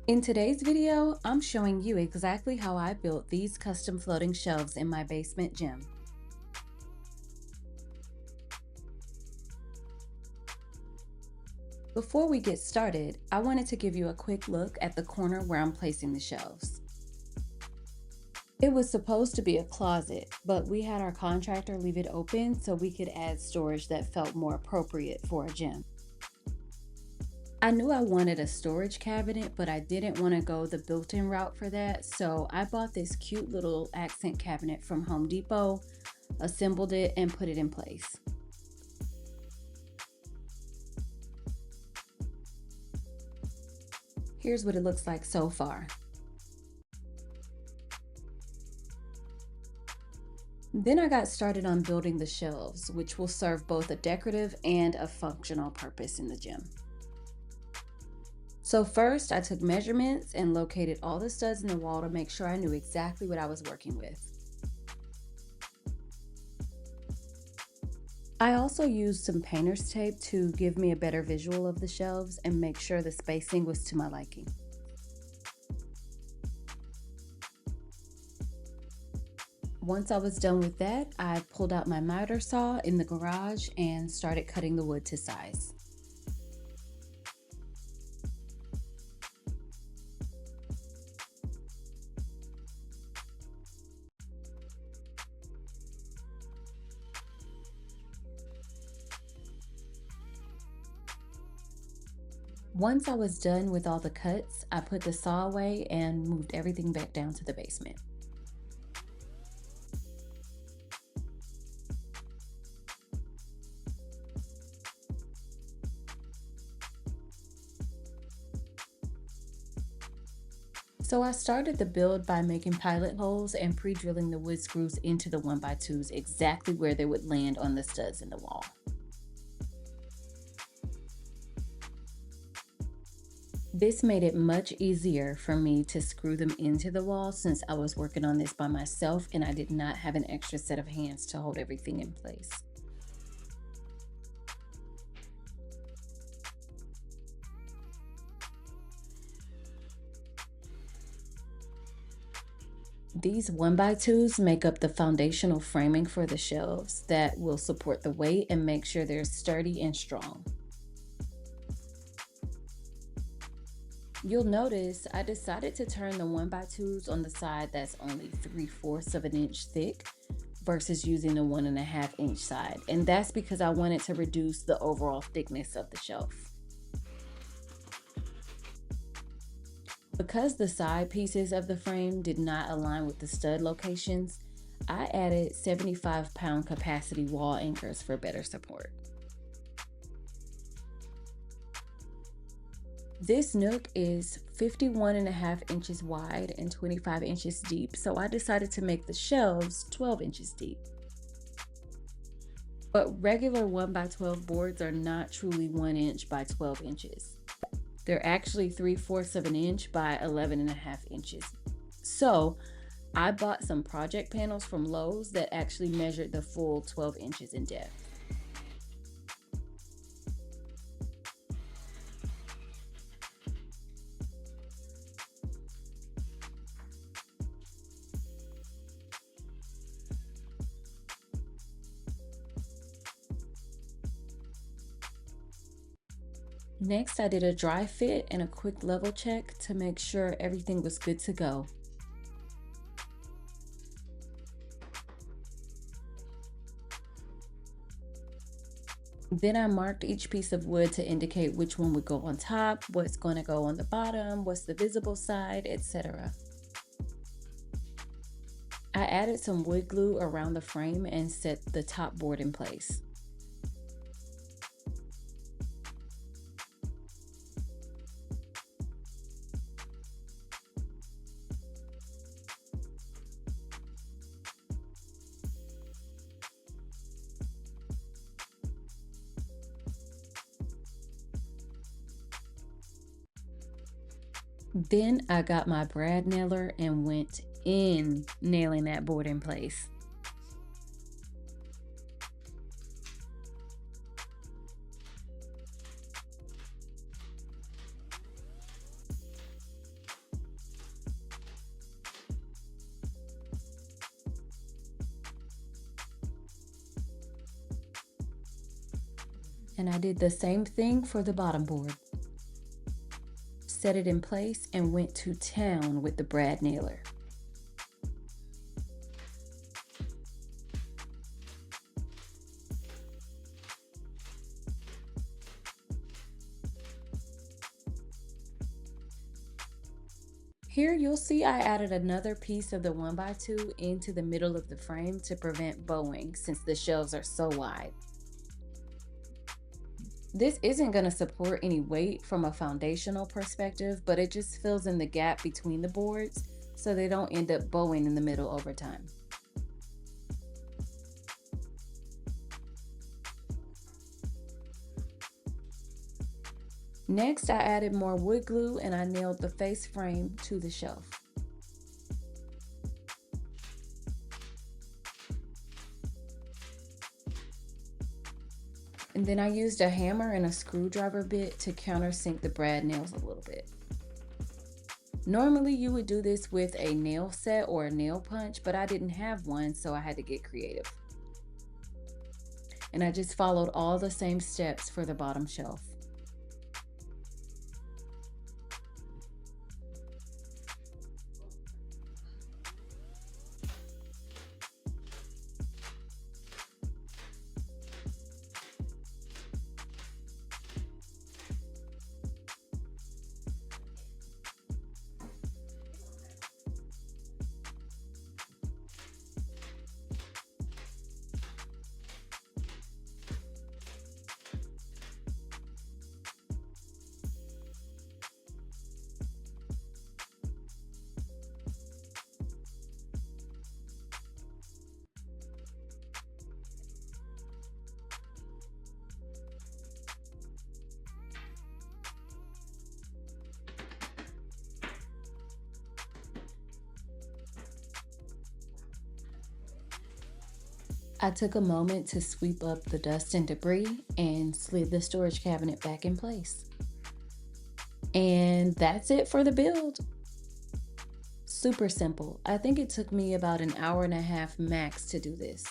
In today's video, I'm showing you exactly how I built these custom floating shelves in my basement gym. Before we get started, I wanted to give you a quick look at the corner where I'm placing the shelves. It was supposed to be a closet, but we had our contractor leave it open so we could add storage that felt more appropriate for a gym. I knew I wanted a storage cabinet, but I didn't want to go the built-in route for that, so I bought this cute little accent cabinet from Home Depot, assembled it, and put it in place. Here's what it looks like so far. Then I got started on building the shelves, which will serve both a decorative and a functional purpose in the gym. So first, I took measurements and located all the studs in the wall to make sure I knew exactly what I was working with. I also used some painter's tape to give me a better visual of the shelves and make sure the spacing was to my liking. Once I was done with that, I pulled out my miter saw in the garage and started cutting the wood to size. Once I was done with all the cuts, I put the saw away and moved everything back down to the basement. So I started the build by making pilot holes and pre-drilling the wood screws into the 1x2s exactly where they would land on the studs in the wall. This made it much easier for me to screw them into the wall since I was working on this by myself and I did not have an extra set of hands to hold everything in place. These 1x2s make up the foundational framing for the shelves that will support the weight and make sure they're sturdy and strong. You'll notice I decided to turn the 1x2s on the side that's only 3/4 of an inch thick versus using the 1.5 inch side. And that's because I wanted to reduce the overall thickness of the shelf. Because the side pieces of the frame did not align with the stud locations, I added 75-pound capacity wall anchors for better support. This nook is 51.5 inches wide and 25 inches deep, so I decided to make the shelves 12 inches deep. But regular 1x12 boards are not truly 1 inch by 12 inches. They're actually 3/4 of an inch by 11.5 inches. So I bought some project panels from Lowe's that actually measured the full 12 inches in depth. Next, I did a dry fit and a quick level check to make sure everything was good to go. Then I marked each piece of wood to indicate which one would go on top, what's going to go on the bottom, what's the visible side, etc. I added some wood glue around the frame and set the top board in place. Then I got my brad nailer and went in nailing that board in place. And I did the same thing for the bottom board. Set it in place and went to town with the brad nailer. Here you'll see I added another piece of the 1x2 into the middle of the frame to prevent bowing since the shelves are so wide. This isn't going to support any weight from a foundational perspective, but it just fills in the gap between the boards so they don't end up bowing in the middle over time. Next, I added more wood glue and I nailed the face frame to the shelf. And then I used a hammer and a screwdriver bit to countersink the brad nails a little bit. Normally you would do this with a nail set or a nail punch, but I didn't have one, so I had to get creative. And I just followed all the same steps for the bottom shelf. I took a moment to sweep up the dust and debris and slid the storage cabinet back in place. And that's it for the build. Super simple. I think it took me about an hour and a half max to do this.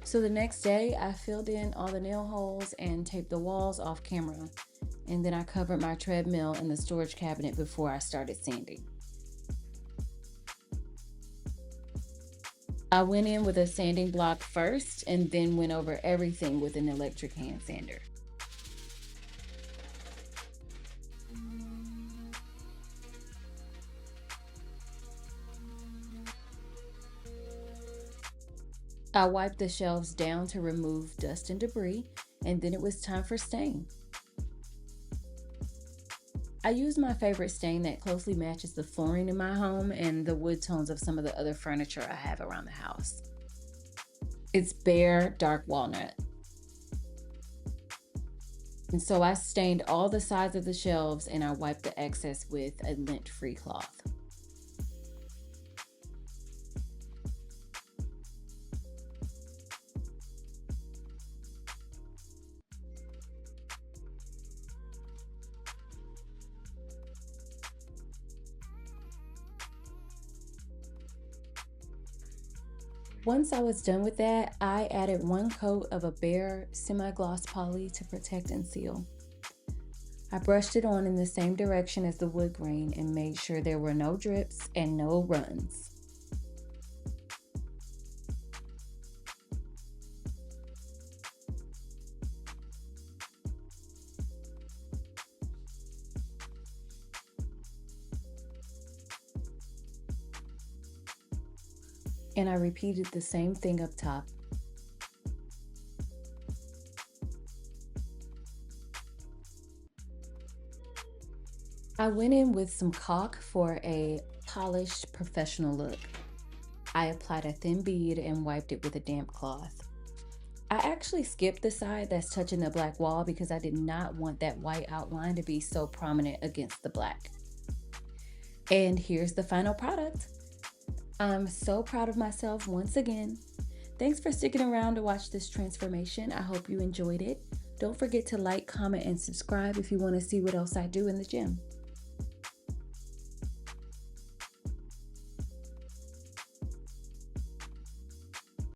So the next day, I filled in all the nail holes and taped the walls off camera. And then I covered my treadmill and the storage cabinet before I started sanding. I went in with a sanding block first and then went over everything with an electric hand sander. I wiped the shelves down to remove dust and debris, and then it was time for stain. I used my favorite stain that closely matches the flooring in my home and the wood tones of some of the other furniture I have around the house. It's bare dark walnut. And so I stained all the sides of the shelves and I wiped the excess with a lint-free cloth. Once I was done with that, I added one coat of a bare semi-gloss poly to protect and seal. I brushed it on in the same direction as the wood grain and made sure there were no drips and no runs. And I repeated the same thing up top. I went in with some caulk for a polished professional look. I applied a thin bead and wiped it with a damp cloth. I actually skipped the side that's touching the black wall because I did not want that white outline to be so prominent against the black. And here's the final product. I'm so proud of myself once again. Thanks for sticking around to watch this transformation. I hope you enjoyed it. Don't forget to like, comment, and subscribe if you want to see what else I do in the gym.